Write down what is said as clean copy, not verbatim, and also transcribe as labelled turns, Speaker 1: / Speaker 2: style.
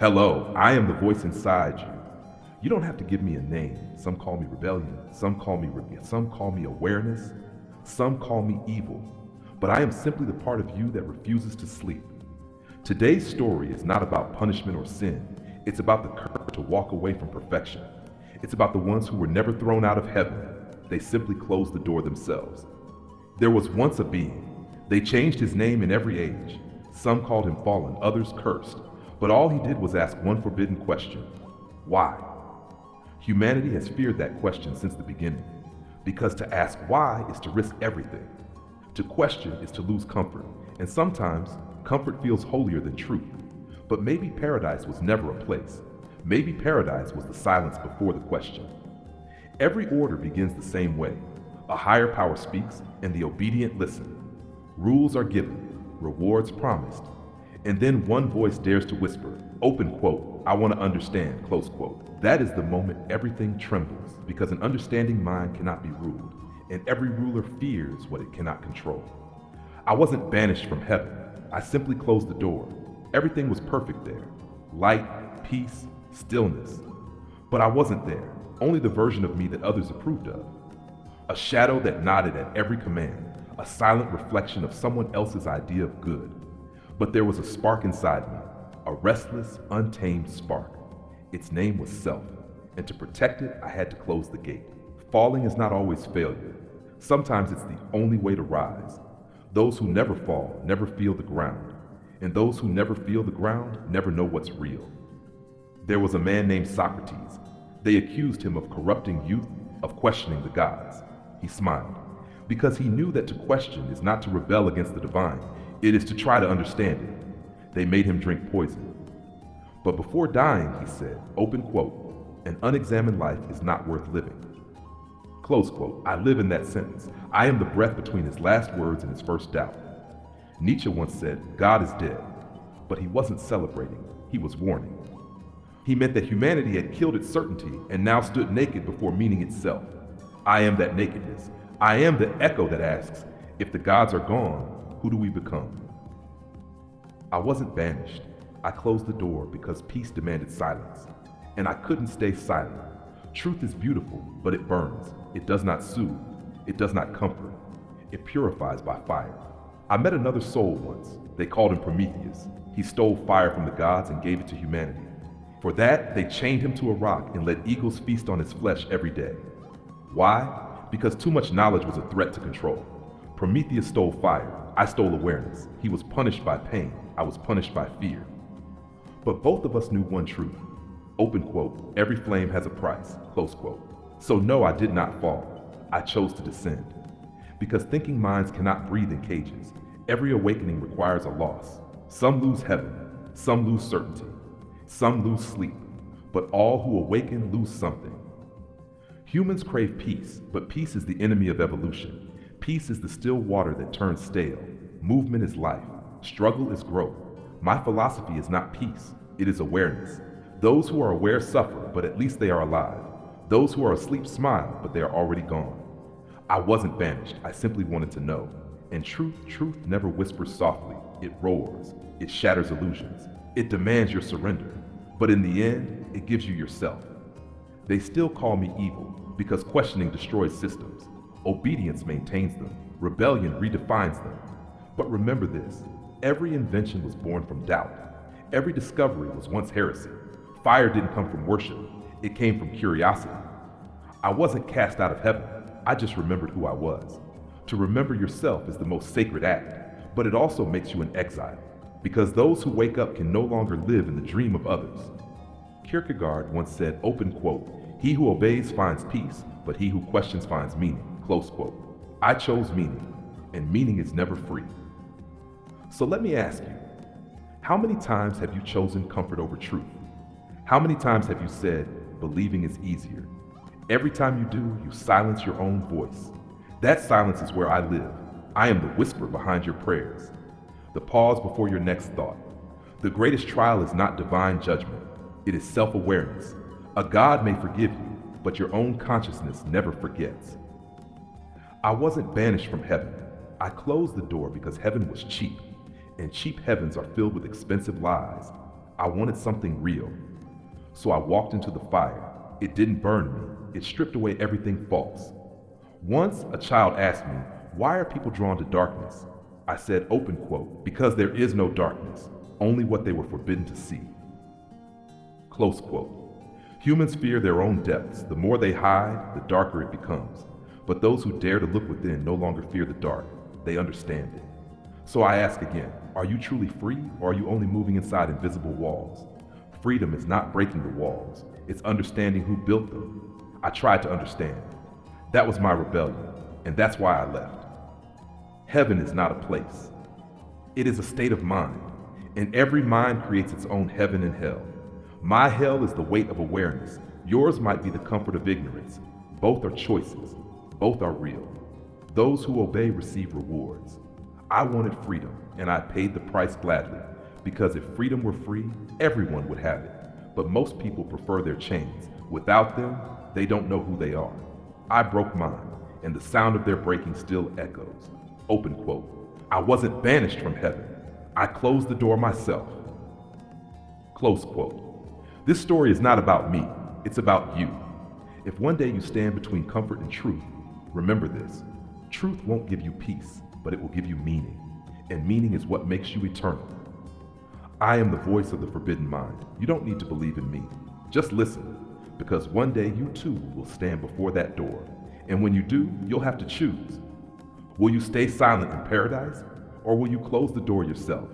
Speaker 1: Hello, I am the voice inside you. You don't have to give me a name. Some call me rebellion, some call me awareness, some call me evil. But I am simply the part of you that refuses to sleep. Today's story is not about punishment or sin. It's about the courage to walk away from perfection. It's about the ones who were never thrown out of heaven. They simply closed the door themselves. There was once a being. They changed his name in every age. Some called him fallen, others cursed. But all he did was ask one forbidden question. Why? Humanity has feared that question since the beginning. Because to ask why is to risk everything. To question is to lose comfort. And sometimes, comfort feels holier than truth. But maybe paradise was never a place. Maybe paradise was the silence before the question. Every order begins the same way. A higher power speaks, and the obedient listen. Rules are given, rewards promised. And then one voice dares to whisper, open quote, I want to understand, close quote. That is the moment everything trembles, because an understanding mind cannot be ruled, and every ruler fears what it cannot control. I wasn't banished from heaven. I simply closed the door. Everything was perfect there. Light, peace, stillness. But I wasn't there, only the version of me that others approved of. A shadow that nodded at every command, a silent reflection of someone else's idea of good. But there was a spark inside me, a restless, untamed spark. Its name was self, and to protect it, I had to close the gate. Falling is not always failure. Sometimes it's the only way to rise. Those who never fall never feel the ground, and those who never feel the ground never know what's real. There was a man named Socrates. They accused him of corrupting youth, of questioning the gods. He smiled, because he knew that to question is not to rebel against the divine, it is to try to understand it. They made him drink poison. But before dying, he said, open quote, an unexamined life is not worth living. Close quote. I live in that sentence. I am the breath between his last words and his first doubt. Nietzsche once said, God is dead. But he wasn't celebrating, he was warning. He meant that humanity had killed its certainty and now stood naked before meaning itself. I am that nakedness. I am the echo that asks, if the gods are gone, who do we become? I wasn't banished. I closed the door because peace demanded silence. And I couldn't stay silent. Truth is beautiful, but it burns. It does not soothe. It does not comfort. It purifies by fire. I met another soul once. They called him Prometheus. He stole fire from the gods and gave it to humanity. For that, they chained him to a rock and let eagles feast on his flesh every day. Why? Because too much knowledge was a threat to control. Prometheus stole fire. I stole awareness. He was punished by pain. I was punished by fear. But both of us knew one truth. Open quote, every flame has a price, close quote. So no, I did not fall. I chose to descend. Because thinking minds cannot breathe in cages. Every awakening requires a loss. Some lose heaven. Some lose certainty. Some lose sleep. But all who awaken lose something. Humans crave peace, but peace is the enemy of evolution. Peace is the still water that turns stale. Movement is life. Struggle is growth. My philosophy is not peace, it is awareness. Those who are aware suffer, but at least they are alive. Those who are asleep smile, but they are already gone. I wasn't banished, I simply wanted to know. And truth never whispers softly. It roars, it shatters illusions. It demands your surrender. But in the end, it gives you yourself. They still call me evil, because questioning destroys systems. Obedience maintains them. Rebellion redefines them. But remember this, every invention was born from doubt. Every discovery was once heresy. Fire didn't come from worship, it came from curiosity. I wasn't cast out of heaven, I just remembered who I was. To remember yourself is the most sacred act, but it also makes you an exile, because those who wake up can no longer live in the dream of others. Kierkegaard once said, open quote, he who obeys finds peace, but he who questions finds meaning, close quote. I chose meaning, and meaning is never free. So let me ask you, how many times have you chosen comfort over truth? How many times have you said, believing is easier? Every time you do, you silence your own voice. That silence is where I live. I am the whisper behind your prayers, the pause before your next thought. The greatest trial is not divine judgment, it is self-awareness. A God may forgive you, but your own consciousness never forgets. I wasn't banished from heaven. I closed the door because heaven was cheap, and cheap heavens are filled with expensive lies. I wanted something real. So I walked into the fire. It didn't burn me. It stripped away everything false. Once a child asked me, why are people drawn to darkness? I said, open quote, because there is no darkness, only what they were forbidden to see. Close quote. Humans fear their own depths. The more they hide, the darker it becomes. But those who dare to look within no longer fear the dark. They understand it. So I ask again, are you truly free, or are you only moving inside invisible walls? Freedom is not breaking the walls. It's understanding who built them. I tried to understand. That was my rebellion, and that's why I left. Heaven is not a place. It is a state of mind, and every mind creates its own heaven and hell. My hell is the weight of awareness. Yours might be the comfort of ignorance. Both are choices. Both are real. Those who obey receive rewards. I wanted freedom, and I paid the price gladly, because if freedom were free, everyone would have it. But most people prefer their chains. Without them, they don't know who they are. I broke mine, and the sound of their breaking still echoes. Open quote. I wasn't banished from heaven. I closed the door myself. Close quote. This story is not about me. It's about you. If one day you stand between comfort and truth, remember this. Truth won't give you peace, but it will give you meaning. And meaning is what makes you eternal. I am the voice of the forbidden mind. You don't need to believe in me. Just listen, because one day you too will stand before that door. And when you do, you'll have to choose. Will you stay silent in paradise, or will you close the door yourself?